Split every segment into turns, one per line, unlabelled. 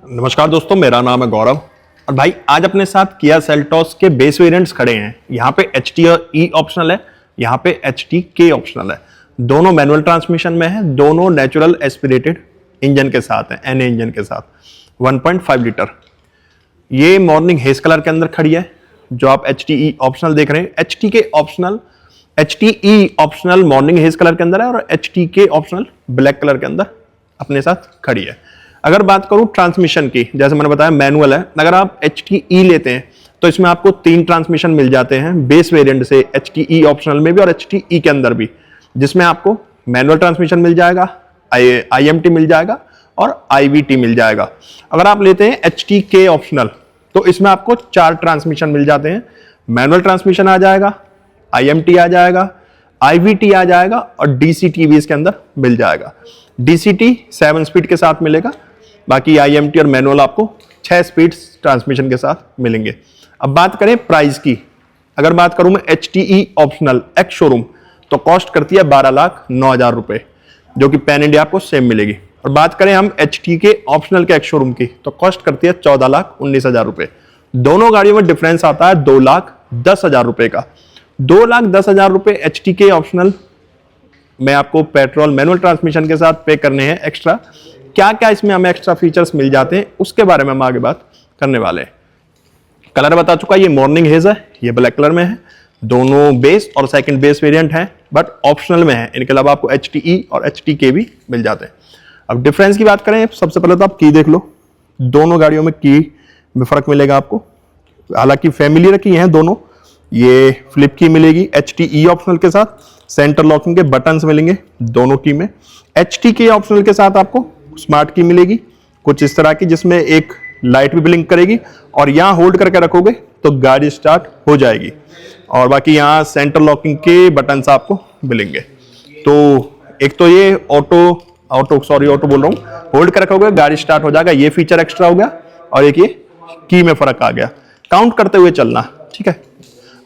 नमस्कार दोस्तों, मेरा नाम है गौरव और भाई आज अपने साथ किया सेल्टॉस के बेस वेरिएंट्स खड़े हैं। यहाँ पे HT ऑप्शनल है, यहाँ पे HT ऑप्शनल है। दोनों मैनुअल ट्रांसमिशन में है, दोनों नेचुरल एस्पिरेटेड इंजन के साथ है, NA इंजन के साथ 1.5 लीटर। ये मॉर्निंग हेज कलर के अंदर खड़ी है जो आप HTE ऑप्शनल देख रहे हैं। HTE optional morning hedge colour के अंदर है और HTK ऑप्शनल ब्लैक कलर के अंदर अपने साथ खड़ी है। अगर बात करूं ट्रांसमिशन की, जैसे मैंने बताया मैनुअल है। अगर आप HTE लेते हैं तो इसमें आपको 3 ट्रांसमिशन मिल जाते हैं बेस वेरिएंट से, HTE ऑप्शनल में भी और HTE के अंदर भी, जिसमें आपको मैनुअल ट्रांसमिशन मिल जाएगा, IMT मिल जाएगा और IVT मिल जाएगा। अगर आप लेते हैं HTK ऑप्शनल तो इसमें आपको 4 ट्रांसमिशन मिल जाते हैं। मैनुअल ट्रांसमिशन आ जाएगा, IMT आ जाएगा, IVT आ जाएगा और DCT भी इसके अंदर मिल जाएगा। DCT 7 स्पीड के साथ मिलेगा, बाकी IMT और मैनुअल आपको 6 स्पीड ट्रांसमिशन के साथ मिलेंगे। अब बात करें प्राइस की, अगर बात करूं मैं HTE ऑप्शनल एक्स शोरूम तो कॉस्ट करती है 12,09,000 रुपए, जो कि पैन इंडिया आपको सेम मिलेगी। और बात करें हम HTK ऑप्शनल के एक्स शोरूम की तो कॉस्ट करती है 14,19,000 रुपए। दोनों गाड़ियों में डिफरेंस आता है 2,10,000 रुपए का। 2,10,000 रुपए HTK ऑप्शनल में आपको पेट्रोल मैनुअल ट्रांसमिशन के साथ पे करने हैं एक्स्ट्रा। क्या क्या इसमें हमें एक्स्ट्रा फीचर्स मिल जाते हैं उसके बारे में हम आगे बात करने वाले हैं। कलर बता चुका, ये मॉर्निंग हेज है, ये ब्लैक कलर में है। दोनों बेस और सेकंड बेस वेरिएंट हैं बट ऑप्शनल में है। इनके अलावा आपको HTE और HTK भी मिल जाते हैं। अब डिफरेंस की बात करें, सबसे पहले तो आप की देख लो। दोनों गाड़ियों में की में फर्क मिलेगा आपको, हालांकि फैमिलियर की हैं दोनों। ये फ्लिप की मिलेगी HTE ऑप्शनल के साथ, सेंटर लॉकिंग के बटन्स मिलेंगे दोनों की में। HTK ऑप्शनल के साथ आपको स्मार्ट की मिलेगी कुछ इस तरह की, जिसमें एक लाइट भी ब्लिंक करेगी और यहां होल्ड करके रखोगे तो गाड़ी स्टार्ट हो जाएगी। और बाकी यहां सेंटर लॉकिंग के बटन्स आपको मिलेंगे। तो एक तो ये ऑटो बोल रहा हूं, होल्ड कर रखोगे गाड़ी स्टार्ट हो जाएगा, ये फीचर एक्स्ट्रा हो गया। और एक ये की में फर्क आ गया, काउंट करते हुए चलना, ठीक है।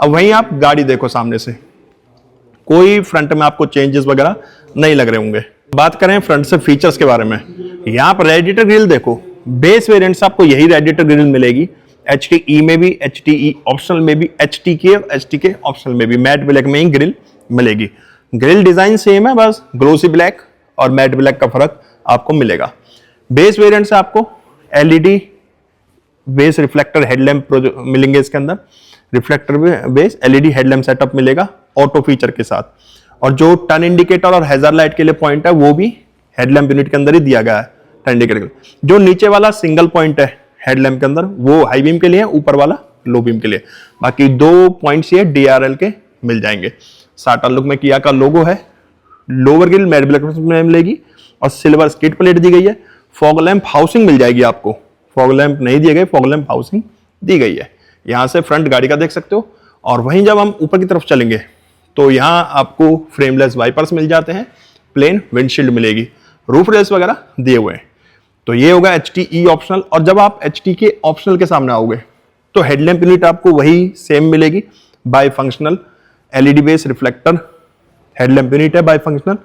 अब वहीं आप गाड़ी देखो सामने से, कोई फ्रंट में आपको चेंजेस वगैरह नहीं लग रहे होंगे। बात करें फ्रंट से फीचर्स के बारे में, यहां पर रेडिएटर ग्रिल देखो, बेस वेरिएंट से आपको यही रेडिएटर ग्रिल मिलेगी। HTE में भी, HTE ऑप्शनल में भी, HTK और HTK ऑप्शनल में भी मैट ब्लैक में ही ग्रिल मिलेगी। ग्रिल डिजाइन सेम है, बस ग्लोसी ब्लैक और मैट ब्लैक का फर्क आपको मिलेगा। बेस वेरिएंट से आपको LED बेस रिफ्लेक्टर हेडलैम्प मिलेंगे इसके अंदर, reflector base LED headlamp setup मिलेगा ऑटो फीचर के साथ। और जो टर्न इंडिकेटर और हैजार्ड लाइट के लिए पॉइंट है वो भी हेडलैम्प यूनिट के अंदर ही दिया गया है। टर्न इंडिकेटर जो नीचे वाला सिंगल पॉइंट है हेडलैम्प के अंदर वो हाई बीम के लिए है, ऊपर वाला लो बीम के लिए। बाकी 2 पॉइंट्स ये DRL के मिल जाएंगे। साटा लुक में किया का लोगो है, लोअर ग्रिल मैट ब्लैक में मिलेगी और सिल्वर स्किड प्लेट दी गई है। फॉग लैंप हाउसिंग मिल जाएगी आपको, फॉग लैंप नहीं दिए गए, फॉग लैंप हाउसिंग दी गई है। यहां से फ्रंट गाड़ी का देख सकते हो। और वहीं जब हम ऊपर की तरफ चलेंगे तो यहां आपको फ्रेमलेस वाइपर्स मिल जाते हैं, प्लेन विंडशील्ड मिलेगी, रूफ रेल्स वगैरह दिए हुए हैं। तो ये होगा HTE ऑप्शनल। और जब आप HTK ऑप्शनल के सामने आओगे तो हेडलैम्प यूनिट आपको वही सेम मिलेगी, by functional LED base reflector headlamp unit है, बाई फंक्शनल।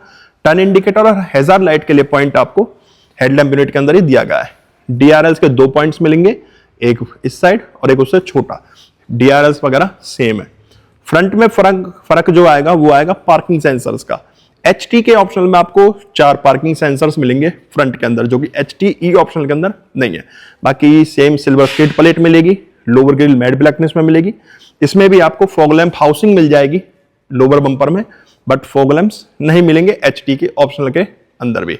टर्न इंडिकेटर और हैजार्ड लाइट के लिए पॉइंट आपको हेडलैम्प यूनिट के अंदर ही दिया गया है। DRLs के 2 पॉइंट्स मिलेंगे, एक इस साइड और एक उससे छोटा। DRLs वगैरह सेम है। फ्रंट में फर्क जो आएगा वो आएगा पार्किंग सेंसर्स का। HTK ऑप्शनल में आपको 4 पार्किंग सेंसर्स मिलेंगे फ्रंट के अंदर, जो कि HTE ऑप्शनल के अंदर नहीं है। बाकी सेम सिल्वर स्किड प्लेट मिलेगी, लोअर ग्रिल मैट ब्लैकनेस में मिलेगी। इसमें भी आपको फॉग लैंप हाउसिंग मिल जाएगी लोअर बम्पर में, बट फॉग लैंप्स नहीं मिलेंगे HTK ऑप्शनल के अंदर भी।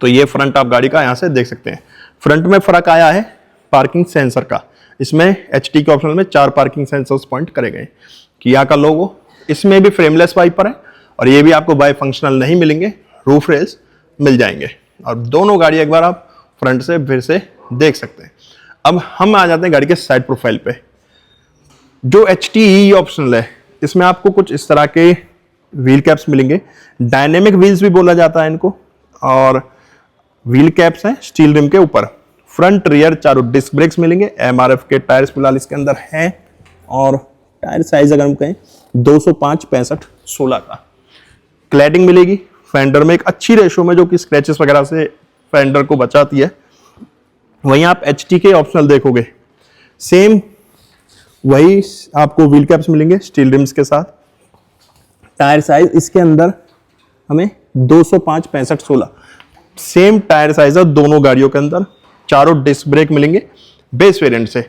तो ये फ्रंट आप गाड़ी का यहां से देख सकते हैं। फ्रंट में फर्क आया है पार्किंग सेंसर का, इसमें HTK ऑप्शनल में 4 पार्किंग सेंसर्स पॉइंट करे गए। किया का लोगो, इसमें भी फ्रेमलेस वाइपर है और ये भी आपको बाय फंक्शनल नहीं मिलेंगे, रूफ रेल्स मिल जाएंगे। और दोनों गाड़ी एक बार आप फ्रंट से फिर से देख सकते हैं। अब हम आ जाते हैं गाड़ी के साइड प्रोफाइल पे। जो HTE ऑप्शनल है इसमें आपको कुछ इस तरह के व्हील कैप्स मिलेंगे, डायनेमिक व्हील्स भी बोला जाता है इनको। और व्हील कैप्स हैं स्टील रिम के ऊपर। फ्रंट रियर चारों डिस्क ब्रेक्स मिलेंगे, MRF के टायर्स फिलहाल इसके अंदर हैं। और टायर साइज अगर हम कहें 205/65/16 का। क्लैडिंग मिलेगी फेंडर में एक अच्छी रेशो में, जो कि स्क्रैचेस वगैरह से फेंडर को बचाती है। वहीं आप HTK ऑप्शनल देखोगे, सेम वही आपको व्हील कैप्स मिलेंगे स्टील रिम्स के साथ। टायर साइज इसके अंदर हमें 205 65 16 सेम टायर साइज है दोनों गाड़ियों के अंदर। चारों डिस्क ब्रेक मिलेंगे बेस वेरिएंट से।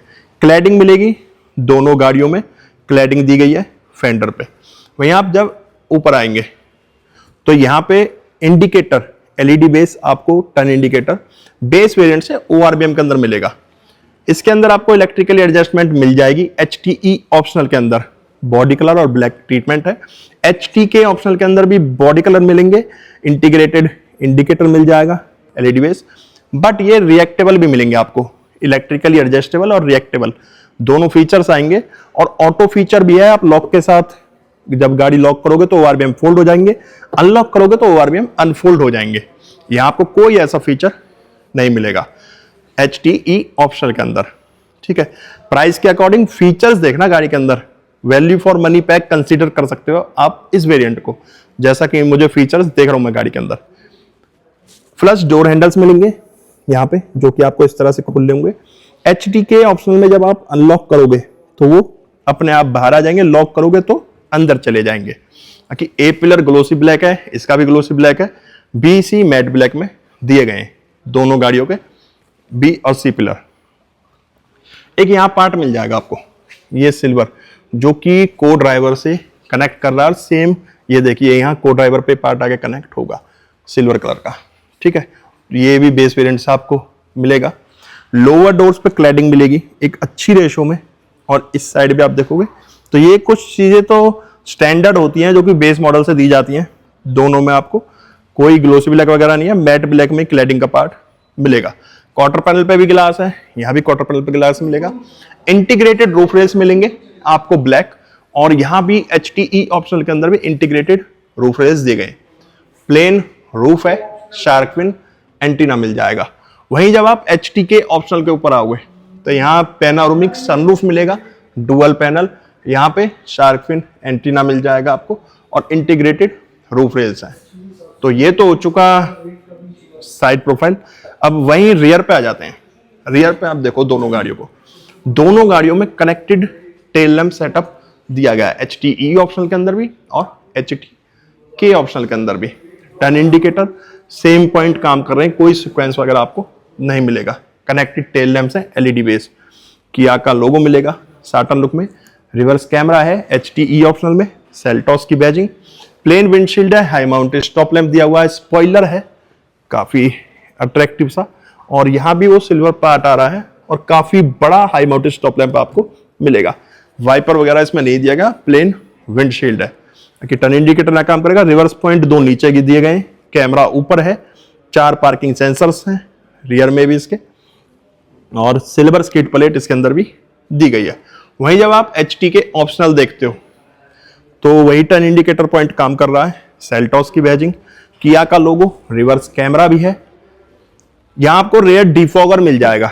क्लैडिंग मिलेगी दोनों गाड़ियों में, क्लैडिंग दी गई है फेंडर पे। वहीं आप जब ऊपर आएंगे तो यहाँ पे इंडिकेटर LED बेस आपको टर्न इंडिकेटर बेस वेरिएंट से ORBM के अंदर मिलेगा। इसके अंदर आपको इलेक्ट्रिकली एडजस्टमेंट मिल जाएगी। HTE ऑप्शनल के अंदर बॉडी कलर और ब्लैक ट्रीटमेंट है। HTK ऑप्शनल के अंदर भी बॉडी कलर मिलेंगे, इंटीग्रेटेड इंडिकेटर मिल जाएगा LED बेस, बट ये रिएक्टेबल भी मिलेंगे आपको, इलेक्ट्रिकली एडजस्टेबल और रिएक्टेबल दोनों फीचर्स आएंगे। और ऑटो फीचर भी है, आप लॉक के साथ जब गाड़ी लॉक करोगे तो ORBM फोल्ड हो जाएंगे, अनलॉक करोगे तो ORBM अनफोल्ड हो जाएंगे। यहां आपको कोई ऐसा फीचर नहीं मिलेगा HTE ऑप्शनल के अंदर, ठीक है। प्राइस के अकॉर्डिंग फीचर्स देखना गाड़ी के अंदर, value for money pack consider कर सकते हो आप इस वेरिएंट को, जैसा कि मुझे फीचर्स देख रहा हूं मैं गाड़ी के अंदर। फ्लश डोर हैंडल्स मिलेंगे यहाँ पे, जो कि आपको इस तरह से खुले होंगे। HTK ऑप्शनल में जब आप अनलॉक करोगे तो वो अपने आप बाहर आ जाएंगे, लॉक करोगे तो अंदर चले जाएंगे। बाकी A पिलर ग्लोसी ब्लैक है, इसका भी ग्लोसी ब्लैक है। B C मैट ब्लैक में दिए गए हैं दोनों गाड़ियों के, B और C पिलर। एक यहाँ पार्ट मिल जाएगा आपको, ये सिल्वर, जो कि को ड्राइवर से कनेक्ट कर रहा है। सेम ये देखिए यहाँ को ड्राइवर पे पार्ट आगे कनेक्ट होगा सिल्वर कलर का, ठीक है। ये भी बेस वेरिएंट से आपको मिलेगा। लोअर डोर्स पे क्लैडिंग मिलेगी एक अच्छी रेशो में, और इस साइड भी आप देखोगे तो ये कुछ चीजें तो स्टैंडर्ड होती हैं जो कि बेस मॉडल से दी जाती हैं। दोनों में आपको कोई ग्लोसी ब्लैक वगैरह नहीं है, मैट ब्लैक में क्लैडिंग का पार्ट मिलेगा। क्वार्टर पैनल पे भी गिलास है, यहाँ भी क्वार्टर पैनल पे गिलास मिलेगा। इंटीग्रेटेड रूफ रेल्स मिलेंगे आपको ब्लैक, और यहाँ भी HTE ऑप्शनल के अंदर भी इंटीग्रेटेड रूफ रेल्स दिए गए। प्लेन रूफ है, शार्क फिन एंटीना मिल जाएगा। वहीं जब आप HTK ऑप्शनल के ऊपर आओगे तो यहाँ पैनोरामिक सनरूफ मिलेगा, डुअल पैनल, यहाँ पे शार्क फिन एंटीना मिल जाएगा आपको, और इंटीग्रेटेड रूफ रेल्स हैं। तो ये तो हो चुका साइड प्रोफाइल। अब वहीं रियर पे आ जाते हैं। रियर पे आप देखो दोनों गाड़ियों को, दोनों गाड़ियों में कनेक्टेड टेल लैंप सेटअप दिया गया है, HTE ऑप्शनल के अंदर भी और HTK ऑप्शनल के अंदर भी। टर्न इंडिकेटर सेम पॉइंट काम कर रहे हैं, कोई सीक्वेंस वगैरह आपको नहीं मिलेगा। कनेक्टेड टेल लैंप है LED बेस, किया का लोगो मिलेगा साटन लुक में। रिवर्स कैमरा है HTE ऑप्शनल में, सेल्टॉस की बैजिंग। प्लेन विंडशील्ड है, हाई माउंटेड स्टॉप लैंप दिया हुआ है, स्पॉइलर है काफी अट्रैक्टिव सा, और यहाँ भी वो सिल्वर पार्ट आ रहा है, और काफी बड़ा हाई माउंटेड स्टॉप लैंप आपको मिलेगा। वाइपर वगैरह इसमें नहीं दिया गया, प्लेन विंडशील्ड है। कि टर्न इंडिकेटर ना काम करेगा। रिवर्स पॉइंट दो नीचे की दिए गए, कैमरा ऊपर है, 4 पार्किंग सेंसर्स हैं रियर में भी इसके, और सिल्वर स्किड प्लेट इसके अंदर भी दी गई है। वहीं जब आप HTK ऑप्शनल देखते हो तो वही टर्न इंडिकेटर पॉइंट काम कर रहा है, सेल्टॉस की बैजिंग, किया का लोगो, रिवर्स कैमरा भी है। यहां आपको रेयर डिफॉगर मिल जाएगा,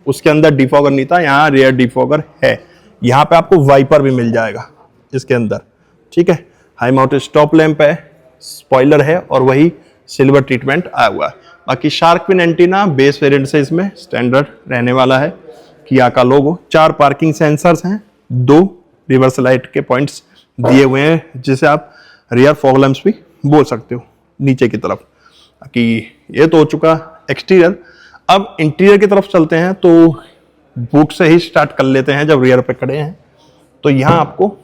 उसके अंदर डिफॉगर नहीं था, यहां रेयर डिफॉगर है। यहां पे आपको वाइपर भी मिल जाएगा इसके अंदर, ठीक है। हाई माउंटेड स्टॉप लैंप है, स्पॉइलर है, और वही सिल्वर ट्रीटमेंट आया हुआ है। बाकी shark fin antenna base variant से इसमें स्टैंडर्ड रहने वाला है। किया का लोगो, 4 पार्किंग सेंसर्स हैं, 2 रिवर्स लाइट के पॉइंट्स दिए हुए हैं, जिसे आप रियर फॉग लैंप्स भी बोल सकते हो नीचे की तरफ। बाकी ये तो हो चुका एक्सटीरियर। अब इंटीरियर की तरफ चलते हैं, तो बूट से ही स्टार्ट कर लेते हैं। जब रियर पे खड़े हैं तो यहाँ आपको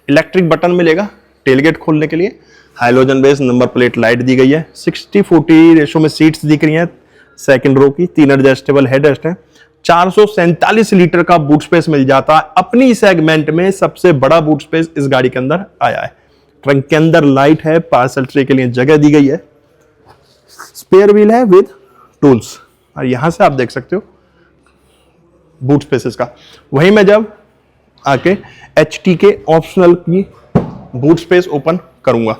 इलेक्ट्रिक बटन मिलेगा टेलगेट खोलने के लिए। Halogen base number plate light दी गई है, 60-40 रेशो में सीट्स दिख रही हैं सेकंड रो की, 3 एडजस्टेबल हेडरेस्ट है। 447 लीटर का बूट स्पेस मिल जाता है। अपनी सेगमेंट में सबसे बड़ा बूट स्पेस इस गाड़ी के अंदर आया है। ट्रंक के अंदर लाइट है, पार्सल ट्रे के लिए जगह दी गई है, स्पेयर व्हील है विद टूल्स, और यहां से आप देख सकते हो बूट स्पेसेस का। वहीं मैं जब आके HTK ऑप्शनल की बूट स्पेस ओपन करूंगा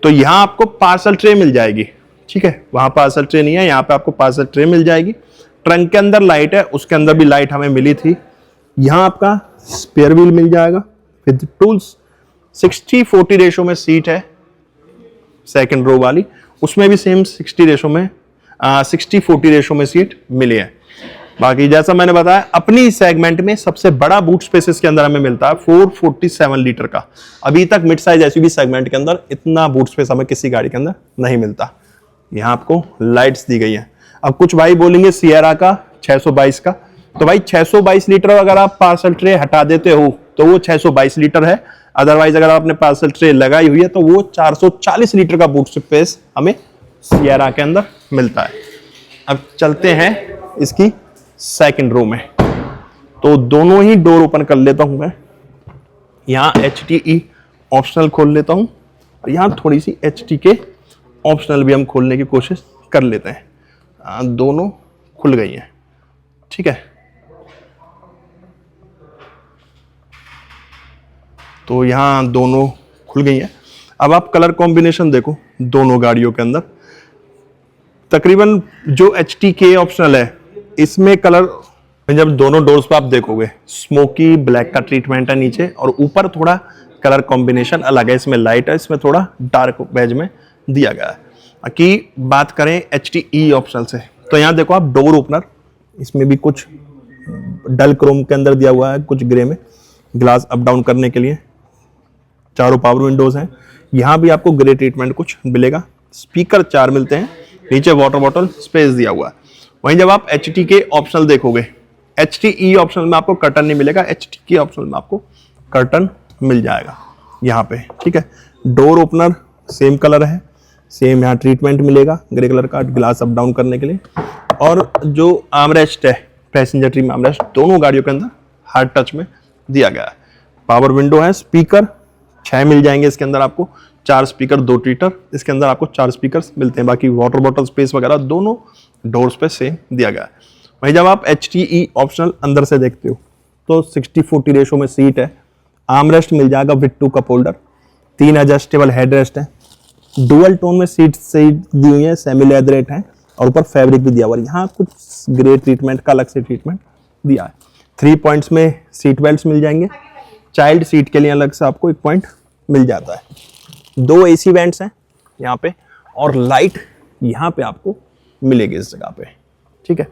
तो यहां आपको पार्सल ट्रे मिल जाएगी, ठीक है। वहां पार्सल ट्रे नहीं है, यहां पे आपको पार्सल ट्रे मिल जाएगी। ट्रंक के अंदर लाइट है, उसके अंदर भी लाइट हमें मिली थी। यहां आपका स्पेयर व्हील मिल जाएगा विद टूल्स। 60-40 रेशो में सीट है सेकंड रो वाली, उसमें भी सेम 60-40 रेशो में सीट मिली है। बाकी जैसा मैंने बताया अपनी सेगमेंट में सबसे बड़ा बूट स्पेस इसके अंदर हमें मिलता है 447 लीटर का। अभी तक मिड साइज एसयूवी सेगमेंट के अंदर इतना बूट स्पेस हमें किसी गाड़ी के अंदर नहीं मिलता। यहाँ आपको लाइट्स दी गई हैं। अब कुछ भाई बोलेंगे सियरा का 622 का, तो भाई 622 लीटर अगर आप पार्सल ट्रे हटा देते हो तो वो 622 लीटर है, अदरवाइज अगर आपने पार्सल ट्रे लगाई हुई है तो वो 440 लीटर का बूट स्पेस हमें सियरा के अंदर मिलता है। अब चलते हैं इसकी सेकंड रो में, तो दोनों ही डोर ओपन कर लेता हूं मैं। यहां HTE ऑप्शनल खोल लेता हूं और यहां थोड़ी सी HTK ऑप्शनल भी हम खोलने की कोशिश कर लेते हैं। दोनों खुल गई हैं, ठीक है। तो यहां दोनों खुल गई हैं। अब आप कलर कॉम्बिनेशन देखो दोनों गाड़ियों के अंदर, तकरीबन जो HTK ऑप्शनल है इसमें कलर, जब दोनों डोर्स पे आप देखोगे स्मोकी ब्लैक का ट्रीटमेंट है नीचे, और ऊपर थोड़ा कलर कॉम्बिनेशन अलग है, इसमें लाइट है, इसमें थोड़ा डार्क बेज में दिया गया है। बाकी बात करें HTE ऑप्शनल से, तो यहाँ देखो आप डोर ओपनर, इसमें भी कुछ डल क्रोम के अंदर दिया हुआ है, कुछ ग्रे में, ग्लास अप डाउन करने के लिए। चारों पावर विंडोज हैं, यहाँ भी आपको ग्रे ट्रीटमेंट कुछ मिलेगा। स्पीकर 4 मिलते हैं, नीचे वाटर बॉटल स्पेस दिया हुआ है। वहीं जब आप HTK ऑप्शनल देखोगे, HTE ऑप्शनल में आपको कर्टन नहीं मिलेगा, HTK ऑप्शनल में आपको कर्टन मिल जाएगा यहाँ पे, ठीक है। डोर ओपनर सेम कलर है, सेम यहाँ ट्रीटमेंट मिलेगा ग्रे कलर का, ग्लास अप डाउन करने के लिए। और जो आर्मरेस्ट है, पैसेंजर ट्रिम आर्मरेस्ट, दोनों गाड़ियों के अंदर हार्ड टच में दिया गया है। पावर विंडो है, स्पीकर 6 मिल जाएंगे इसके अंदर आपको, 4 स्पीकर 2 ट्वीटर, इसके अंदर आपको 4 स्पीकर मिलते हैं। बाकी वाटर बॉटल स्पेस वगैरह दोनों डोर्स पे सेम दिया गया है। वहीं जब आप HTE ऑप्शनल अंदर से देखते हो तो 60-40 रेशो में सीट है, आर्मरेस्ट मिल जाएगा with 2 cup holder, 3 adjustable headrest है, डुअल टोन में सीट दी हुई है, सेमी लेदरेट है, और ऊपर फैब्रिक भी दिया हुआ है। यहाँ कुछ ग्रे ट्रीटमेंट का अलग से ट्रीटमेंट दिया है। 3 पॉइंट्स में सीट बेल्ट मिल जाएंगे, चाइल्ड सीट के लिए अलग से आपको 1 पॉइंट मिल जाता है। 2 AC वेंट्स हैं यहाँ पे, और लाइट यहाँ पे आपको मिलेगी इस जगह पे, ठीक है।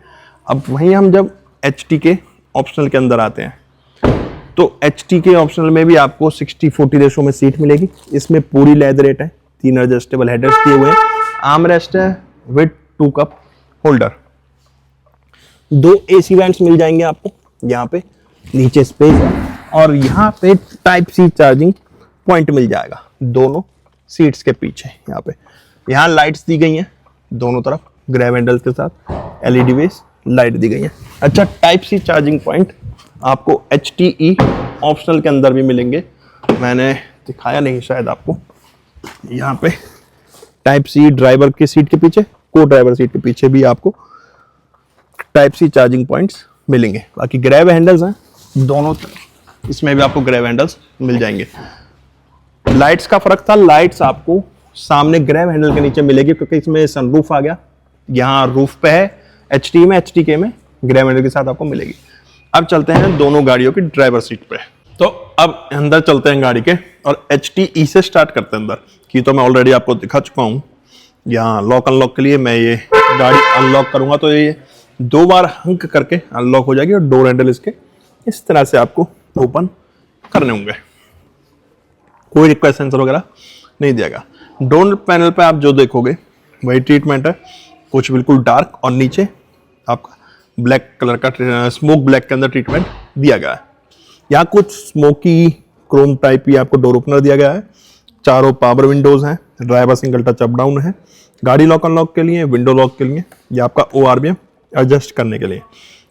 अब वहीं हम जब HTK ऑप्शनल के अंदर आते हैं तो HTK ऑप्शनल में भी आपको 60-40 रेशो में सीट मिलेगी। इसमें पूरी लेदरेट है, 3 एडजस्टेबल हेडरेस्ट दिए हुए हैं, आर्मरेस्ट है with 2 cup holder, 2 AC vents मिल जाएंगे आपको यहाँ पे, नीचे स्पेस है, और यहाँ पे टाइप C चार्जिंग पॉइंट मिल जाएगा दोनों सीट्स के पीछे। यहाँ पे यहाँ लाइट्स दी गई हैं दोनों तरफ, ग्रैब हैंडल के साथ LED बेस लाइट दी गई है। अच्छा, टाइप C चार्जिंग पॉइंट आपको HTE ऑप्शनल के अंदर भी मिलेंगे, मैंने दिखाया नहीं शायद आपको। यहाँ पे टाइप C ड्राइवर की सीट के पीछे, को ड्राइवर सीट के पीछे भी आपको टाइप C चार्जिंग पॉइंट्स मिलेंगे। बाकी ग्रैब हैंडल्स हैं दोनों तरफ, इसमें भी आपको ग्रैब हैंडल्स मिल जाएंगे। लाइट्स का फर्क था, लाइट्स आपको सामने ग्रैब हैंडल के नीचे मिलेगी क्योंकि इसमें सनरूफ आ गया, यहाँ रूफ पे है। HT में, HTK में ग्रैब हैंडल के साथ आपको मिलेगी। अब चलते हैं दोनों गाड़ियों की ड्राइवर सीट पे, तो अब अंदर चलते हैं गाड़ी के, और HTE से स्टार्ट करते हैं अंदर की। तो मैं ऑलरेडी आपको दिखा चुका हूँ। यहाँ लॉक अनलॉक के लिए मैं ये गाड़ी अनलॉक करूंगा तो ये 2 बार हंक करके अनलॉक हो जाएगी, और डोर हैंडल इसके इस तरह से आपको ओपन करने होंगे। कोई रिक्वेस्ट सेंसर वगैरह नहीं दिएगा। डोर पैनल पे आप जो देखोगे वही ट्रीटमेंट है, कुछ बिल्कुल डार्क, और नीचे आपका ब्लैक कलर का स्मोक ब्लैक के अंदर ट्रीटमेंट दिया गया है। यहाँ कुछ स्मोकी क्रोम टाइप ही आपको डोर ओपनर दिया गया है। चारों पावर विंडोज हैं, driver single touch up down है, गाड़ी लॉक अनलॉक के लिए, विंडो लॉक के लिए, या आपका ORBM एडजस्ट करने के लिए।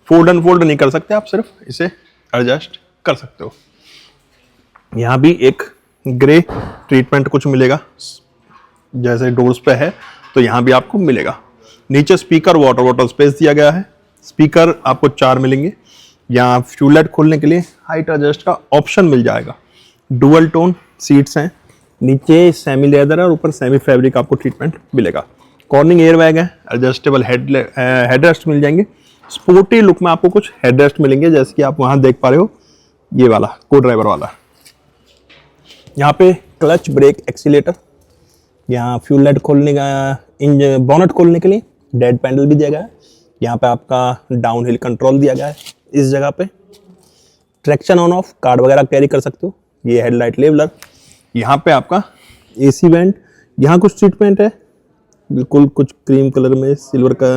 फोल्ड अनफोल्ड नहीं कर सकते आप, सिर्फ इसे एडजस्ट कर सकते हो। यहाँ भी एक ग्रे ट्रीटमेंट कुछ मिलेगा, जैसे डोर्स पे है तो यहाँ भी आपको मिलेगा। नीचे स्पीकर वाटर बॉटल स्पेस दिया गया है, स्पीकर आपको 4 मिलेंगे। यहाँ फ्यूल लाइट खोलने के लिए हाइट एडजस्ट का ऑप्शन मिल जाएगा। डुअल टोन सीट्स हैं, नीचे सेमी लेदर है और ऊपर सेमी फैब्रिक आपको ट्रीटमेंट मिलेगा। कॉर्निंग एयरबैग है, एडजस्टेबल हेडरेस्ट मिल जाएंगे। स्पोर्टी लुक में आपको कुछ हेडरेस्ट मिलेंगे, जैसे कि आप वहां देख पा रहे हो, ये वाला को ड्राइवर वाला। यहाँ पे क्लच ब्रेक एक्सीलेटर, यहाँ फ्यूल लाइट खोलने का, इंजन बोनट खोलने के लिए डेड पैनल भी दिया गया है। यहाँ पे आपका डाउन हिल कंट्रोल दिया गया है इस जगह पे। ट्रैक्शन ऑन ऑफ, कार्ड वगैरह कैरी कर सकते हो। ये हेडलाइट लेवलर, यहाँ पे आपका एसी वेंट, यहाँ कुछ ट्रीटमेंट है बिल्कुल कुछ क्रीम कलर में सिल्वर का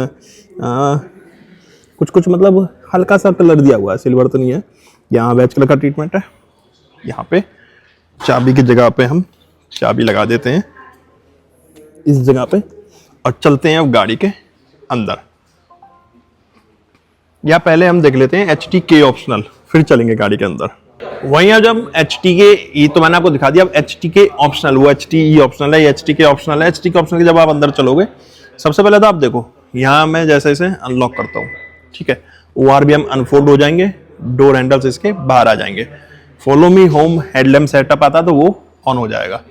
कुछ कुछ मतलब हल्का सा कलर दिया हुआ है, सिल्वर तो नहीं है। यहाँ बेज कलर का ट्रीटमेंट है। यहाँ पे चाबी की जगह पे हम चाबी लगा देते हैं इस जगह पे और चलते हैं अब गाड़ी के अंदर। या पहले हम देख लेते हैं HTK ऑप्शनल, फिर चलेंगे गाड़ी के अंदर। वहीं अब जब HTK, ये तो मैंने आपको दिखा दिया। अब HTK ऑप्शनल, वो HTE ऑप्शनल है, HTK ऑप्शनल है। HTK ऑप्शनल के जब आप अंदर चलोगे, सबसे पहले तो आप देखो यहाँ मैं जैसे इसे अनलॉक करता हूँ, ठीक है, ORVM अनफोल्ड हो जाएंगे, डोर हैंडल्स इसके बाहर आ जाएंगे। Follow me home headlamp setup आता तो वो ऑन हो जाएगा।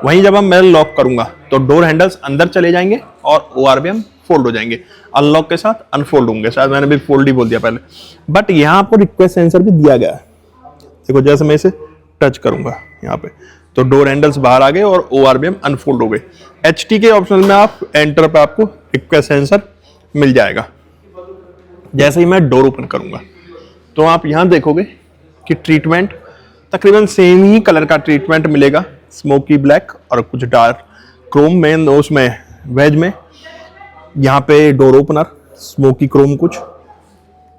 वहीं जब मैं लॉक करूंगा तो डोर हैंडल्स अंदर चले जाएंगे और ORVM फोल्ड हो जाएंगे। अनलॉक के साथ अनफोल्ड होंगे, शायद मैंने भी फोल्ड ही बोल दिया पहले, बट यहाँ आपको रिक्वेस्ट सेंसर भी दिया गया है। देखो जैसे मैं इसे टच करूंगा यहाँ पे तो डोर हैंडल्स बाहर आ गए और ORVM अनफोल्ड हो गए। HTK ऑप्शनल में आप एंटर पे आपको रिक्वेस्ट सेंसर मिल जाएगा। जैसे ही मैं डोर ओपन करूंगा तो आप यहाँ देखोगे कि ट्रीटमेंट तकरीबन सेम ही कलर का ट्रीटमेंट मिलेगा, स्मोकी ब्लैक और कुछ डार्क क्रोम में, उसमें वेज में। यहाँ पे डोर ओपनर स्मोकी क्रोम, कुछ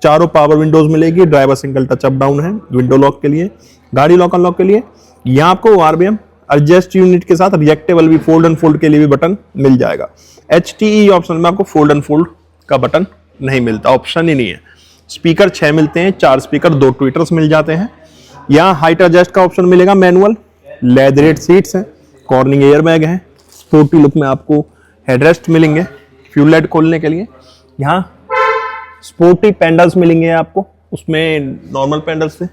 चारों पावर विंडोज मिलेगी। Driver single touch up down है विंडो लॉक के लिए, गाड़ी लॉक अनलॉक के लिए। यहाँ आपको ORVM एडजस्ट यूनिट के साथ रिएक्टेबल भी फोल्ड एंड फोल्ड के लिए भी बटन मिल जाएगा। HTE ऑप्शन में आपको फोल्ड एंड फोल्ड का बटन नहीं मिलता, ऑप्शन ही नहीं है। स्पीकर 6 मिलते हैं, 4 स्पीकर, 2 ट्विटर्स मिल जाते हैं। यहाँ हाइट एडजस्ट का ऑप्शन मिलेगा, मैनुअल, लेदरेट सीट्स हैं, कॉर्निंग एयर बैग है, स्पोर्टी लुक में आपको हेडरेस्ट मिलेंगे फ्यूल लाइट खोलने के लिए। यहाँ स्पोर्टी पैंडल्स मिलेंगे आपको, उसमें नॉर्मल पैंडल्स से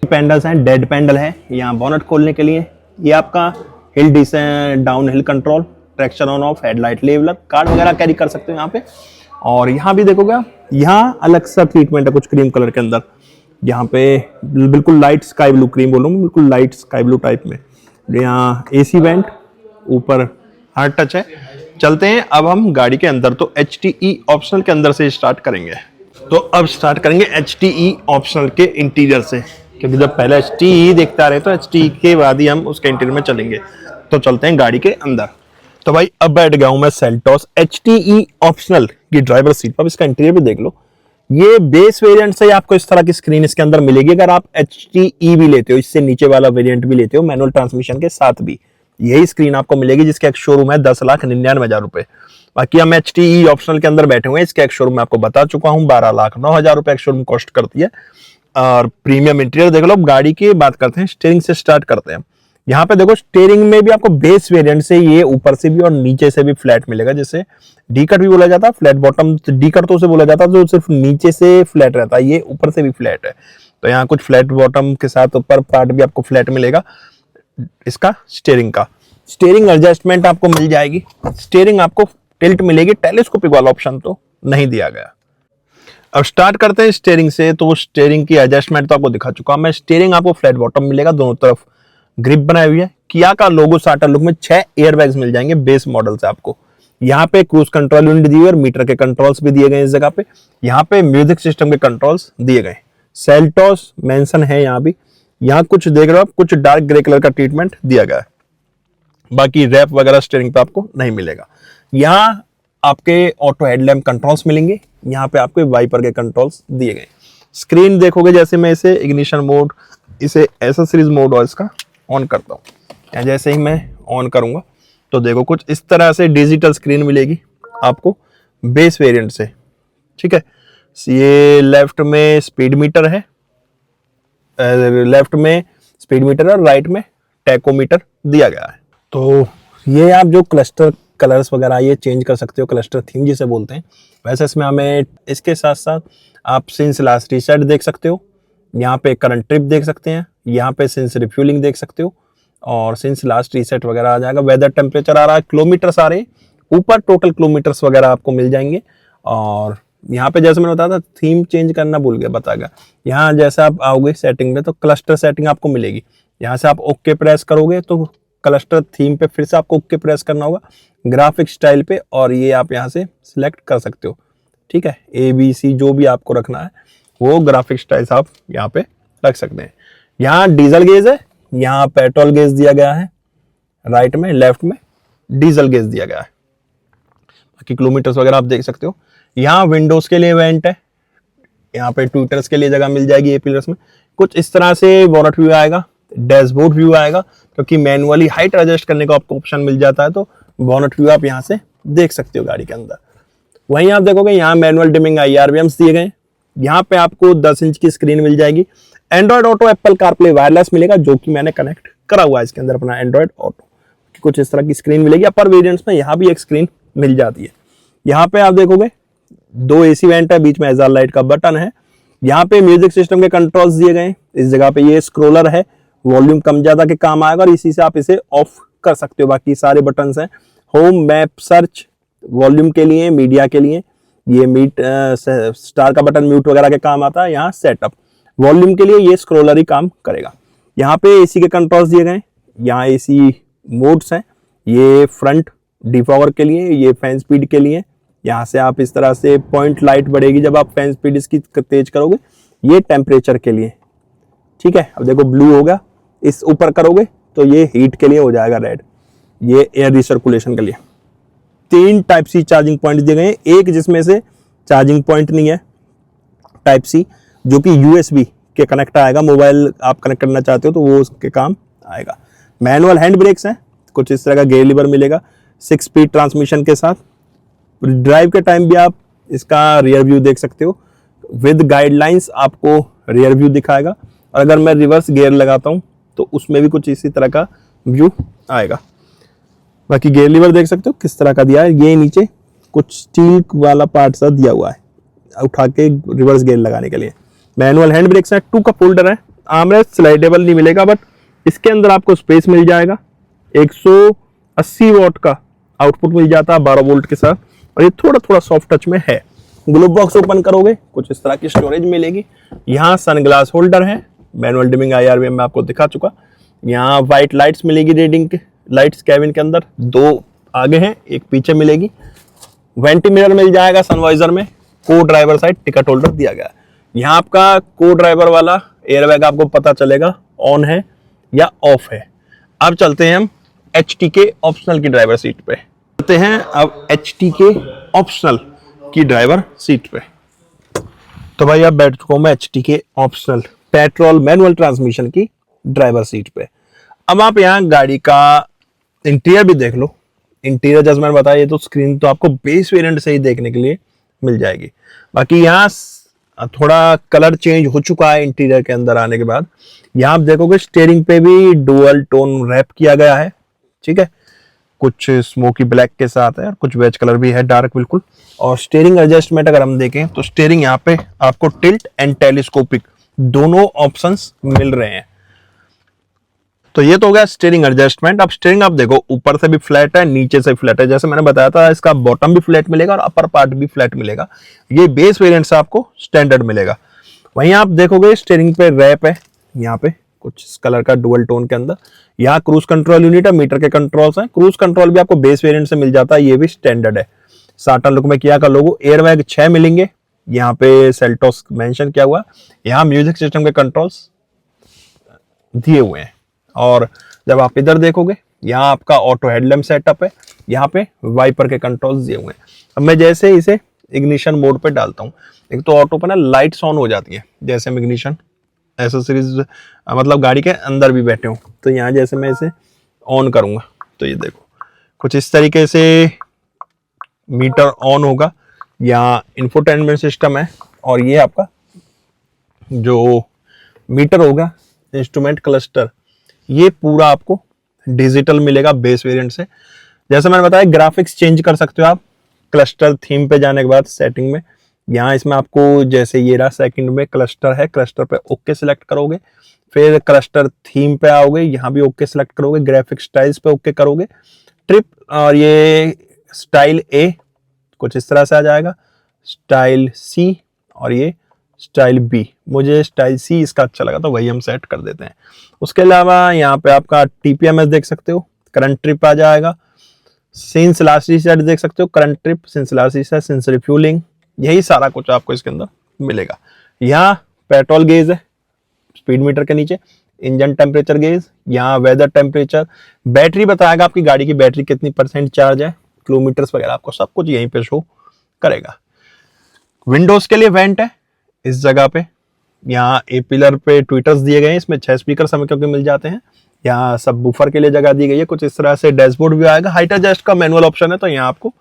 पैंडल्स हैं, डेड पैंडल है। यहाँ बोनट खोलने के लिए ये आपका hill descent down hill control, traction on off, headlight leveller, card वगैरह कैरी कर सकते हो यहाँ पे। और यहाँ भी देखोगे आप, यहाँ अलग सा ट्रीटमेंट है कुछ क्रीम कलर के अंदर। यहाँ पे बिल्कुल लाइट स्काई ब्लू, क्रीम बोलूँगा बिल्कुल लाइट स्काई ब्लू टाइप में। यहाँ AC वेंट, ऊपर हार्ड टच है। चलते हैं अब हम गाड़ी के अंदर, तो HTE ऑप्शनल के अंदर से स्टार्ट करेंगे। तो अब स्टार्ट करेंगे HTE ऑप्शनल के इंटीरियर से, क्योंकि जब पहले HTE देखते आ रहे तो HTE के बाद ही हम उसके इंटीरियर में चलेंगे। तो चलते हैं गाड़ी के अंदर। तो भाई अब बैठ गया हूं मैं सेल्टोस HTE ऑप्शनल की ड्राइवर सीट पर। इसका इंटीरियर भी देख लो, ये बेस वेरिएंट से आपको इस तरह की स्क्रीन इसके अंदर मिलेगी। अगर आप HTE भी लेते हो, इससे नीचे वाला वेरिएंट भी लेते हो मैनुअल ट्रांसमिशन के साथ भी, यही स्क्रीन आपको मिलेगी, जिसका एक शोरूम है 10,99,000 रुपए। बाकी हम HTE ऑप्शनल के अंदर बैठे हुए हैं, इसका एक शोरूम मैं आपको बता चुका हूं 12,09,000 रुपए एक शोरूम कॉस्ट करती है। और प्रीमियम इंटीरियर देख लो। गाड़ी की बात करते हैं, स्टीयरिंग से स्टार्ट करते हैं। यहाँ पे देखो स्टीयरिंग में भी आपको बेस वेरिएंट से ये ऊपर से भी और नीचे से भी फ्लैट मिलेगा, जिसे डी कट भी बोला जाता है, फ्लैट बॉटम। डी कट तो उसे बोला जाता है जो सिर्फ नीचे से फ्लैट रहता है, ये ऊपर से भी फ्लैट है। तो यहाँ कुछ फ्लैट बॉटम के साथ ऊपर पार्ट भी आपको फ्लैट मिलेगा इसका स्टीयरिंग का। स्टीयरिंग एडजस्टमेंट आपको मिल जाएगी, स्टीयरिंग आपको टिल्ट मिलेगी, टेलीस्कोपिक वाला ऑप्शन तो नहीं दिया गया। अब स्टार्ट करते हैं स्टीयरिंग से। तो स्टीयरिंग की एडजस्टमेंट तो आपको दिखा चुका मैं। स्टीयरिंग आपको फ्लैट बॉटम मिलेगा, दोनों तरफ ग्रिप बनाई हुई है। किया का लोगो स्टार्टर लुक में 6 एयरबैग्स मिल जाएंगे बेस मॉडल से आपको। यहाँ पे क्रूज कंट्रोल यूनिट दी हुई है और मीटर के कंट्रोल्स भी दिए गए इस जगह पे। यहाँ पे म्यूजिक सिस्टम के कंट्रोल्स दिए गए। सेल्टोस मेंशन है यहाँ भी। यहाँ कुछ देख रहे हो आप, कुछ डार्क ग्रे कलर का ट्रीटमेंट दिया गया है। बाकी रैप वगैरह स्टीयरिंग पे आपको नहीं मिलेगा। यहाँ आपके ऑटो हेडलैम्प कंट्रोल्स मिलेंगे, यहाँ पे आपको वाइपर के कंट्रोल्स दिए गए। स्क्रीन देखोगे, जैसे मैं इसे इग्निशन मोड, इसे एसेसरीज मोड और इसका ऑन करता हूँ, जैसे ही मैं ऑन करूंगा तो देखो कुछ इस तरह से डिजिटल स्क्रीन मिलेगी आपको बेस वेरिएंट से, ठीक है। ये लेफ्ट में स्पीड मीटर है, लेफ्ट में स्पीड मीटर और राइट में टैकोमीटर दिया गया है। तो ये आप जो क्लस्टर कलर्स वगैरह ये चेंज कर सकते हो, क्लस्टर थीम जिसे बोलते हैं। वैसे इसमें हमें इसके साथ साथ आप सिंस लास्ट रीसेट देख सकते हो, यहाँ पे करंट ट्रिप देख सकते हैं, यहाँ पे सिंस रिफ्यूलिंग देख सकते हो और सिंस लास्ट रीसेट वगैरह आ जाएगा। वेदर टेम्परेचर आ रहा है, किलोमीटर्स आ रहे हैं ऊपर, टोटल किलोमीटर्स वगैरह आपको मिल जाएंगे। और यहाँ पे जैसे मैंने बताया था थीम चेंज करना भूल गया बताएगा। यहाँ जैसे आप आओगे सेटिंग में तो क्लस्टर सेटिंग आपको मिलेगी। यहाँ से आप ओके प्रेस करोगे तो क्लस्टर थीम पे फिर से आपको ओके प्रेस करना होगा, ग्राफिक स्टाइल पे, और ये आप यहाँ से सिलेक्ट कर सकते हो। ठीक है, ABC जो भी आपको रखना है वो ग्राफिक स्टाइल्स आप यहाँ पे रख सकते हैं। यहाँ डीजल गेज है, यहाँ पेट्रोल गेज दिया गया है, राइट में लेफ्ट में डीजल गेज दिया गया है। बाकी किलोमीटर्स वगैरह आप देख सकते हो। यहाँ विंडोज के लिए वेंट है, यहाँ पे ट्विटर्स के लिए जगह मिल जाएगी ए पिलर्स में। कुछ इस तरह से बोनट व्यू आएगा, डैशबोर्ड व्यू आएगा, क्योंकि मैनुअली हाइट एडजस्ट करने का आपको ऑप्शन मिल जाता है, तो बोनट व्यू आप यहाँ से देख सकते हो गाड़ी के अंदर। वहीं आप देखोगे यहाँ मैनुअल डिमिंग IRVMs दिए गए। यहाँ पे आपको 10 इंच की स्क्रीन मिल जाएगी। Android auto, Apple CarPlay wireless मिलेगा, जो कि मैंने कनेक्ट करा हुआ है इसके अंदर अपना एंड्रॉइड ऑटो। कुछ इस तरह की स्क्रीन मिलेगी। अपर वेरिएंट्स में यहाँ भी एक स्क्रीन मिल जाती है। यहाँ पे आप देखोगे 2 AC वेंट है, बीच में एजार लाइट का बटन है। यहाँ पे म्यूजिक सिस्टम के कंट्रोल्स दिए गए हैं। इस जगह पे ये स्क्रोलर है, वॉल्यूम कम ज्यादा के काम आएगा और इसी से आप इसे ऑफ कर सकते हो। बाकी सारे बटन्स हैं, होम, मैप, सर्च, वॉल्यूम के लिए, मीडिया के लिए, ये स्टार का बटन म्यूट वगैरह के काम आता है। यहाँ सेटअप, वॉल्यूम के लिए ये स्क्रोलर ही काम करेगा। यहाँ पे AC के कंट्रोल्स दिए गए, यहाँ AC मोड्स हैं, ये फ्रंट डिफॉगर के लिए, ये फैन स्पीड के लिए। यहाँ से आप इस तरह से पॉइंट लाइट बढ़ेगी जब आप फैन स्पीड इसकी तेज करोगे, ये टेम्परेचर के लिए, ठीक है। अब देखो ब्लू होगा, इस ऊपर करोगे तो ये हीट के लिए हो जाएगा रेड, ये एयर रिसर्कुलेशन के लिए। 3 टाइप सी चार्जिंग पॉइंट दिए गए हैं, एक जिसमें से चार्जिंग पॉइंट नहीं है टाइप सी, जो कि USB के कनेक्ट आएगा, मोबाइल आप कनेक्ट करना चाहते हो तो वो उसके काम आएगा। मैनुअल हैंड ब्रेक्स हैं, कुछ इस तरह का गियर लीवर मिलेगा 6 स्पीड ट्रांसमिशन के साथ। ड्राइव के टाइम भी आप इसका रियर व्यू देख सकते हो, विद गाइडलाइंस आपको रियर व्यू दिखाएगा। और अगर मैं रिवर्स गियर लगाता हूं तो उसमें भी कुछ इसी तरह का व्यू आएगा। बाकी गियर लीवर देख सकते हो किस तरह का दिया है, ये नीचे कुछ स्टील वाला पार्ट सा दिया हुआ है उठा के रिवर्स गियर लगाने के लिए। मैनुअल हैंड ब्रेक्स है, 2 कप होल्डर है, आर्मरेस्ट स्लाइडेबल नहीं मिलेगा, बट इसके अंदर आपको स्पेस मिल जाएगा। 180 वॉट का आउटपुट मिल जाता है 12 वोल्ट के साथ, और ये थोड़ा थोड़ा सॉफ्ट टच में है। ग्लोब बॉक्स ओपन करोगे कुछ इस तरह की स्टोरेज मिलेगी। यहाँ सनग्लास होल्डर है, मैनुअल डिमिंग IRVM में आपको दिखा चुका। यहाँ व्हाइट लाइट्स मिलेगी, रीडिंग के लाइट्स कैबिन के अंदर, 2 आगे हैं, एक पीछे मिलेगी। वेंटी मिरर मिल जाएगा सनवाइजर में। को ड्राइवर साइड टिकट होल्डर दिया गया है। यहाँ आपका को ड्राइवर वाला एयरबैग आपको पता चलेगा ऑन है या ऑफ है। अब चलते हैं हम HTK ऑप्शनल की ड्राइवर सीट पे। चलते हैं अब HTK ऑप्शनल की ड्राइवर सीट पे। तो भाई अब बैठ चुका हूं मैं HTK optional petrol manual transmission की ड्राइवर सीट पे। अब आप यहाँ गाड़ी का इंटीरियर भी देख लो। इंटीरियर जैसे मैंने बताया, ये तो स्क्रीन तो आपको बेस वेरिएंट से ही देखने के लिए मिल जाएगी। बाकी यहाँ थोड़ा कलर चेंज हो चुका है इंटीरियर के अंदर आने के बाद। यहाँ आप देखोगे स्टीयरिंग पे भी डुअल टोन रैप किया गया है, ठीक है। कुछ स्मोकी ब्लैक के साथ है और कुछ वेज कलर भी है डार्क बिल्कुल। और स्टीयरिंग एडजस्टमेंट अगर हम देखें तो स्टीयरिंग यहाँ पे आपको टिल्ट एंड टेलीस्कोपिक दोनों ऑप्शंस मिल रहे हैं। तो ये तो हो गया स्टीयरिंग एडजस्टमेंट। अब स्टीयरिंग आप देखो ऊपर से भी फ्लैट है, नीचे से फ्लैट है। जैसे मैंने बताया था इसका बॉटम भी फ्लैट मिलेगा और अपर पार्ट भी फ्लैट मिलेगा। ये बेस वेरिएंट से आपको स्टैंडर्ड मिलेगा। वहीं आप देखोगे स्टीयरिंग पे रैप है, यहाँ पे कुछ इस कलर का डुअल टोन के अंदर। यहाँ क्रूज कंट्रोल यूनिट है, मीटर के कंट्रोल्स हैं। क्रूज कंट्रोल भी आपको बेस वेरिएंट से मिल जाता है, ये भी स्टैंडर्ड है। साटन लुक में किया का लोगो। एयरबैग 6 मिलेंगे, यहाँ पे सेल्टोस मेंशन किया हुआ। यहाँ म्यूजिक सिस्टम के कंट्रोल्स दिए हुए हैं। और जब आप इधर देखोगे यहाँ आपका ऑटो हेडलैम्प सेटअप है, यहाँ पे वाइपर के कंट्रोल्स दिए हुए हैं। अब मैं जैसे इसे इग्निशन मोड पे डालता हूँ, एक तो ऑटो पे ना लाइट्स ऑन हो जाती है। जैसे हम इग्निशन एसेसरीज मतलब गाड़ी के अंदर भी बैठे हो, तो यहाँ जैसे मैं इसे ऑन करूंगा तो ये देखो कुछ इस तरीके से मीटर ऑन होगा। यहाँ इंफोटेनमेंट सिस्टम है और ये आपका जो मीटर होगा इंस्ट्रूमेंट क्लस्टर, ये पूरा आपको डिजिटल मिलेगा बेस वेरिएंट से। जैसे मैंने बताया ग्राफिक्स चेंज कर सकते हो आप क्लस्टर थीम पे जाने के बाद सेटिंग में। यहाँ इसमें आपको जैसे ये रहा सेकंड में क्लस्टर है, क्लस्टर पे ओके सिलेक्ट करोगे, फिर क्लस्टर थीम पे आओगे, यहाँ भी ओके सिलेक्ट करोगे, ग्राफिक स्टाइल्स पे ओके करोगे, ट्रिप और ये स्टाइल A कुछ इस तरह से आ जाएगा, स्टाइल C और ये स्टाइल B। मुझे स्टाइल C इसका अच्छा लगा तो वही हम सेट कर देते हैं। उसके अलावा यहाँ पे आपका TPMS देख सकते हो, करंट ट्रिप आ जाएगा। सिंस लास्ट रिसेट देख सकते हो, current trip, since last reset, since refuelling, यही सारा कुछ आपको इसके अंदर मिलेगा। यहाँ पेट्रोल गेज है स्पीड मीटर के नीचे, इंजन टेम्परेचर गेज, यहाँ वेदर टेम्परेचर, बैटरी बताएगा आपकी गाड़ी की बैटरी कितनी % चार्ज है, किलोमीटर्स वगैरह आपको सब कुछ यहीं पे शो करेगा। विंडोज के लिए वेंट है इस जगह पे, यहाँ ए पिलर पे ट्विटर्स दिए गए हैं, इसमें 6 स्पीकर समय क्योंकि मिल जाते हैं। यहाँ सब बूफर के लिए जगह दी गई है कुछ इस तरह से। डैशबोर्ड भी आएगा, हाइट एडजस्ट का मैनुअल ऑप्शन है तो यहाँ आपको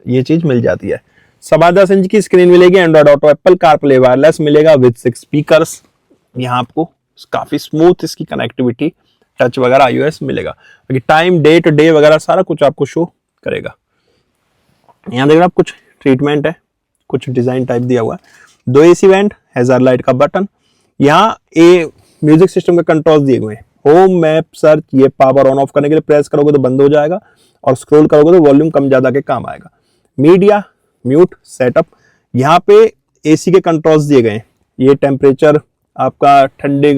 ये चीज मिल जाती है। 10.25 इंच की स्क्रीन मिलेगी, Android auto, Apple CarPlay wireless मिलेगा विद 6 स्पीकर्स। यहाँ आपको काफी स्मूथ इसकी कनेक्टिविटी, टच वगैरह iOS मिलेगा। टाइम, डेट, डे वगैरह सारा कुछ आपको शो करेगा। यहाँ देख रहे आप कुछ ट्रीटमेंट है, कुछ डिजाइन टाइप दिया हुआ है। 2 AC वेंट, हैजार्ड लाइट का बटन, यहाँ म्यूजिक सिस्टम के कंट्रोल्स दिए हुए हैं। होम, मैप, सर्च, ये पावर ऑन ऑफ करने के लिए प्रेस करोगे तो बंद हो जाएगा और स्क्रॉल करोगे तो वॉल्यूम कम ज्यादा के काम आएगा। मीडिया, म्यूट, सेटअप, यहाँ पे AC के कंट्रोल्स दिए गए हैं। ये टेम्परेचर आपका ठंडे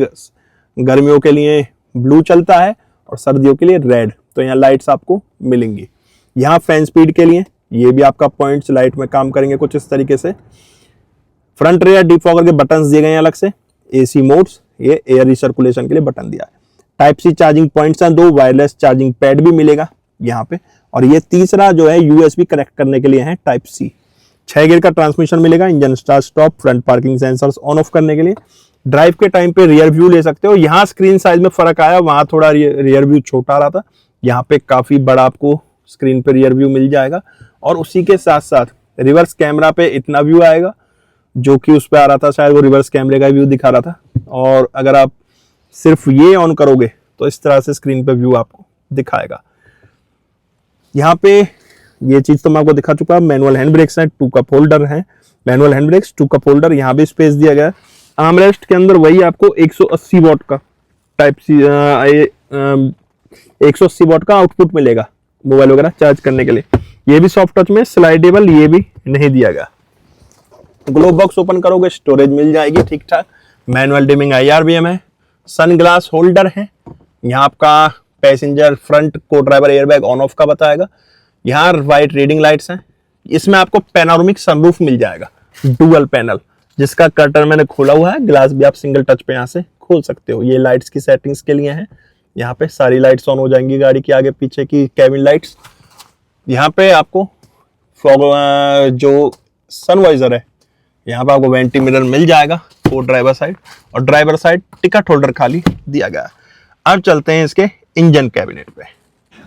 गर्मियों के लिए ब्लू चलता है और सर्दियों के लिए रेड, तो यहाँ लाइट्स आपको मिलेंगी। यहाँ फैन स्पीड के लिए ये भी आपका पॉइंट्स लाइट में काम करेंगे कुछ इस तरीके से। फ्रंट रेयर डिफॉगर के बटन्स दिए गए हैं अलग से। AC मोड्स, ये एयर रिसर्कुलेशन के लिए बटन दिया है। टाइप सी चार्जिंग पॉइंट्स हैं 2, वायरलेस चार्जिंग पैड भी मिलेगा यहाँ पे, और ये तीसरा जो है USB कनेक्ट करने के लिए है टाइप C। 6 गियर का ट्रांसमिशन मिलेगा, engine start stop, front parking sensors on off करने के लिए। ड्राइव के टाइम पे रियर व्यू ले सकते हो। यहाँ स्क्रीन साइज में फर्क आया, वहां थोड़ा रियर व्यू छोटा आ रहा था, यहाँ पे काफी बड़ा आपको स्क्रीन पे रियर व्यू मिल जाएगा। और उसी के साथ साथ रिवर्स कैमरा पे इतना व्यू आएगा, जो कि उस पर आ रहा था शायद वो रिवर्स कैमरे का व्यू दिखा रहा था। और अगर आप सिर्फ ये ऑन करोगे तो इस तरह से स्क्रीन पे व्यू आपको दिखाएगा। यहाँ पे ये चीज तो मैं आपको दिखा चुका। मैनुअल हैंड ब्रेक्स हैं, 2 कप होल्डर है। Manual hand brakes, 2 cup holder, यहाँ भी स्पेस दिया गया है। आर्मरेस्ट के अंदर वही आपको 180 वॉट का टाइप सी 180 वॉट का आउटपुट मिलेगा मोबाइल वगैरह चार्ज करने के लिए। ये भी सॉफ्ट टच में, स्लाइडेबल ये भी नहीं दिया गया। ग्लोब बॉक्स ओपन करोगे स्टोरेज मिल जाएगी ठीक ठाक। मैनुअल डिमिंग IRBM है। सन ग्लास होल्डर है। यहाँ आपका पैसेंजर फ्रंट को ड्राइवर एयरबैग ऑन ऑफ का बताएगा। यहाँ वाइट रीडिंग लाइट्स हैं। इसमें आपको पैनोरामिक सनरूफ मिल जाएगा, डुअल पैनल, जिसका कर्टन मैंने खोला हुआ है। ग्लास भी आप सिंगल टच पे यहाँ से खोल सकते हो। ये लाइट्स की सेटिंग्स के लिए है। यहाँ पे सारी लाइट्स ऑन हो जाएंगी गाड़ी की आगे पीछे की कैबिन लाइट्स। यहाँ पे आपको जो सनवाइजर है, यहाँ पे आपको वेंटी मिरर मिल जाएगा फॉर ड्राइवर साइड, और ड्राइवर साइड टिकट होल्डर खाली दिया गया है। अब चलते हैं इसके इंजन कैबिनेट पे।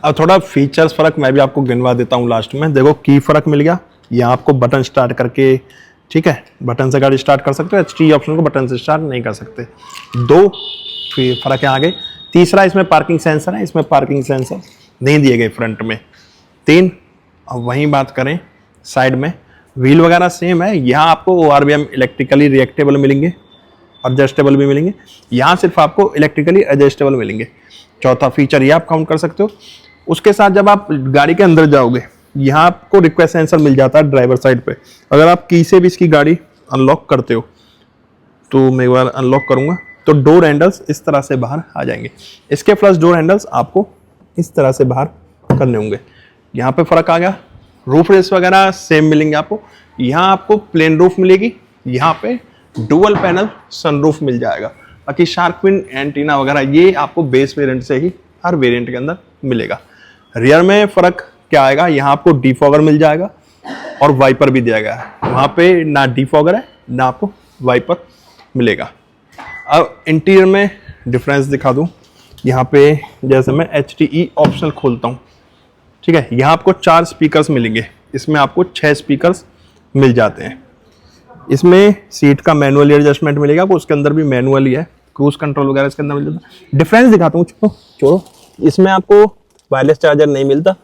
अब थोड़ा फीचर्स फर्क मैं भी आपको गिनवा देता हूँ लास्ट में। देखो की फर्क मिल गया। यहाँ आपको बटन स्टार्ट करके, ठीक है, बटन से गाड़ी स्टार्ट कर सकते हो। HT ऑप्शन को बटन से स्टार्ट नहीं कर सकते। 2 फर्क है आगे। तीसरा, इसमें पार्किंग सेंसर है, इसमें पार्किंग सेंसर नहीं दिए गए फ्रंट में। 3, अब वहीं बात करें साइड में, व्हील वगैरह सेम है। यहाँ आपको ORVM इलेक्ट्रिकली रिएक्टेबल मिलेंगे, एडजस्टेबल भी मिलेंगे। यहाँ सिर्फ आपको इलेक्ट्रिकली एडजस्टेबल मिलेंगे। चौथा फीचर ये आप काउंट कर सकते हो। उसके साथ जब आप गाड़ी के अंदर जाओगे, यहाँ आपको रिक्वेस्ट सेंसर मिल जाता है ड्राइवर साइड पे। अगर आप की से भी इसकी गाड़ी अनलॉक करते हो, तो मैं एक बार अनलॉक करूंगा तो डोर हैंडल्स इस तरह से बाहर आ जाएंगे। इसके फ्लश डोर हैंडल्स आपको इस तरह से बाहर करने होंगे। यहाँ पे फर्क आ गया। रूफ रेस वगैरह सेम मिलेंगे आपको। यहाँ आपको प्लेन रूफ मिलेगी, यहाँ पे डुअल पैनल सनरूफ मिल जाएगा। बाकी शार्क फिन एंटीना वगैरह ये आपको बेस वेरिएंट से ही हर वेरिएंट के अंदर मिलेगा। रियर में फर्क क्या आएगा, यहाँ आपको डिफॉगर मिल जाएगा और वाइपर भी दिया गया है। वहाँ पे ना डिफॉगर है ना आपको वाइपर मिलेगा। अब इंटीरियर में डिफरेंस दिखा दूँ। यहाँ पे जैसे मैं HTE ऑप्शनल खोलता हूँ, ठीक है, यहाँ आपको 4 स्पीकर्स मिलेंगे। इसमें आपको 6 स्पीकर्स मिल जाते हैं। इसमें सीट का मैनुअल एडजस्टमेंट मिलेगा, उसके अंदर भी मैनुअल ही है। क्रूज कंट्रोल वगैरह इसके अंदर मिल जाता है। डिफरेंस दिखाता हूँ, छोड़ो। इसमें आपको वायरलेस चार्जर नहीं मिलता,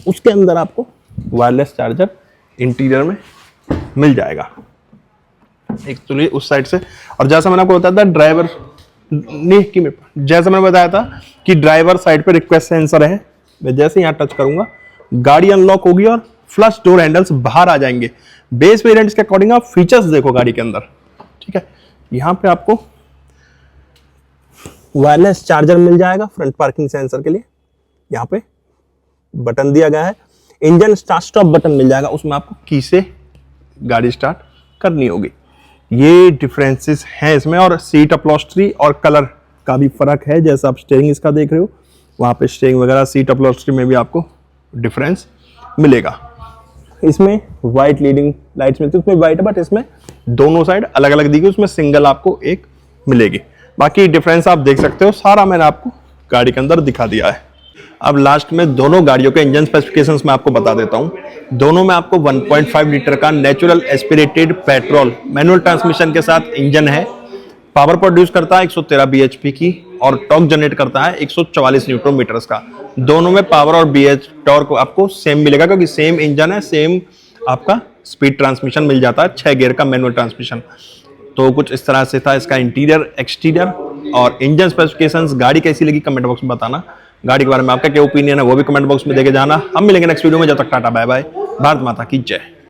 उसके अंदर आपको वायरलेस चार्जर इंटीरियर में मिल जाएगा। एक तो ये उस साइड से। और जैसा मैंने आपको बताया था ड्राइवर नहीं कि जैसा मैंने बताया था कि ड्राइवर साइड पे रिक्वेस्ट सेंसर है। मैं जैसे यहाँ टच करूंगा गाड़ी अनलॉक होगी और फ्लश डोर हैंडल्स बाहर आ जाएंगे। बेस वेरिएंट्स के अकॉर्डिंग आप फीचर्स देखो गाड़ी के अंदर, ठीक है। यहाँ पे आपको वायरलेस चार्जर मिल जाएगा फ्रंट पार्किंग सेंसर के लिए। यहाँ पे बटन दिया गया है। इंजन स्टार्ट स्टॉप बटन मिल जाएगा, उसमें आपको की से गाड़ी स्टार्ट करनी होगी। ये डिफरेंसेस हैं इसमें। और सीट अपलॉस्ट्री और कलर का भी फर्क है, जैसा आप स्टीयरिंग इसका देख रहे हो वहाँ पे स्टीयरिंग वगैरह सीट अपलॉस्ट्री में भी आपको डिफरेंस मिलेगा। इसमें वाइट लीडिंग लाइट्स मिलती है, उसमें वाइट है बट इसमें दोनों साइड अलग अलग दी गई, उसमें सिंगल आपको एक मिलेगी। बाकी डिफरेंस आप देख सकते हो, सारा मैंने आपको गाड़ी के अंदर दिखा दिया है। अब लास्ट में दोनों गाड़ियों के इंजन स्पेसिफिकेशंस मैं आपको बता देता हूं। दोनों में आपको 1.5 लीटर का natural aspirated petrol manual transmission के साथ इंजन है। पावर प्रोड्यूस करता है 113 bhp की और टॉर्क जनरेट करता है 144 न्यूटन मीटर्स का। दोनों में पावर और BH टॉर्क आपको सेम मिलेगा, क्योंकि सेम इंजन है, सेम आपका स्पीड ट्रांसमिशन मिल जाता है, 6 गियर का मैनुअल ट्रांसमिशन। तो कुछ इस तरह से था इसका इंटीरियर एक्सटीरियर और इंजन स्पेसिफिकेशंस। गाड़ी कैसी लगी कमेंट बॉक्स में बताना। गाड़ी के बारे में आपका क्या ओपिनियन है वो भी कमेंट बॉक्स में देके जाना। हम मिलेंगे नेक्स्ट वीडियो में, जब तक टाटा बाय बाय, भारत माता की जय।